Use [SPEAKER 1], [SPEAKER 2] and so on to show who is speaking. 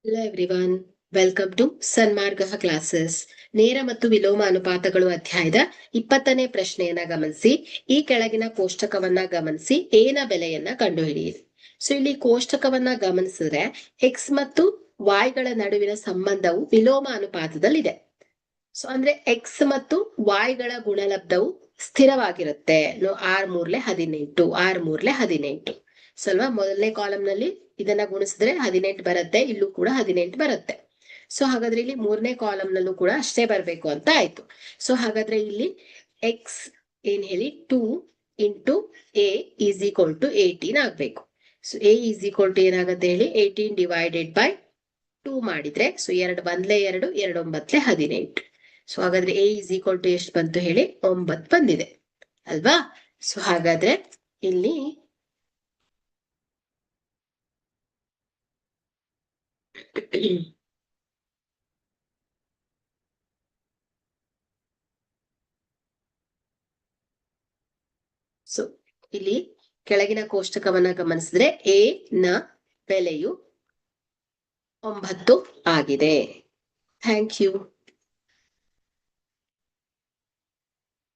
[SPEAKER 1] Hello everyone, welcome to Sanmarga classes. ನೇರ ಮತ್ತು ವಿಲೋಮ ಅನುಪಾತಗಳು ಅಧ್ಯಾಯದ 20ನೇ ಪ್ರಶ್ನೆಯನ್ನ ಗಮನಿಸಿ. ಈ ಕೆಳಗಿನ ಕೋಷ್ಟಕವನ್ನ ಗಮನಿಸಿ ಎ ನ ಬೆಲೆಯನ್ನ ಕಂಡುಹಿಡಿಯಿರಿ. ಸೊ ಇಲ್ಲಿ ಕೋಷ್ಟಕವನ್ನ ಗಮನಿಸಿದ್ರೆ ಎಕ್ಸ್ ಮತ್ತು y ಗಳ ನಡುವಿನ ಸಂಬಂಧವು ವಿಲೋಮ ಅನುಪಾತದಲ್ಲಿದೆ. ಸೊ ಅಂದ್ರೆ ಎಕ್ಸ್ ಮತ್ತು y ಗಳ ಗುಣಲಬ್ಧವು ಸ್ಥಿರವಾಗಿರುತ್ತೆ. ಆರ್ ಮೂರ್ಲೆ 18, ಆರ್ ಮೂರ್ಲೆ 18. ಸೊ ಅಲ್ವಾ, ಮೊದಲನೇ ಕಾಲಮ್ ನಲ್ಲಿ ಇದನ್ನ ಗುಣಿಸಿದ್ರೆ 18 ಬರುತ್ತೆ, ಇಲ್ಲೂ ಕೂಡ 18 ಬರುತ್ತೆ. ಸೊ ಹಾಗಾದ್ರೆ ಇಲ್ಲಿ ಮೂರನೇ ಕಾಲಮ್ ನಲ್ಲೂ ಕೂಡ ಅಷ್ಟೇ ಬರ್ಬೇಕು ಅಂತ ಆಯ್ತು. ಸೊ ಹಾಗಾದ್ರೆ ಇಲ್ಲಿ ಎಕ್ಸ್ ಏನ್ ಹೇಳಿ 2 into a is equal to 18 ಆಗ್ಬೇಕು. So a is equal to ಏನಾಗುತ್ತೆ ಹೇಳಿ 18 ಡಿವೈಡೆಡ್ ಬೈ 2 ಮಾಡಿದ್ರೆ, ಸೊ 2 ಬಂದ್ಲೆ 2, 2 9 18. ಸೊ ಹಾಗಾದ್ರೆ ಎ ಈಸ್ ಈಕ್ವಲ್ ಟು ಎಷ್ಟು ಬಂತು ಹೇಳಿ 9 ಬಂದಿದೆ ಅಲ್ವಾ. ಸೊ ಹಾಗಾದ್ರೆ ಇಲ್ಲಿ ಸೊ ಇಲ್ಲಿ ಕೆಳಗಿನ ಕೋಷ್ಟಕವನ್ನ ಗಮನಿಸಿದ್ರೆ ಎ ನ ಬೆಲೆಯು 9 ಆಗಿದೆ. Thank you.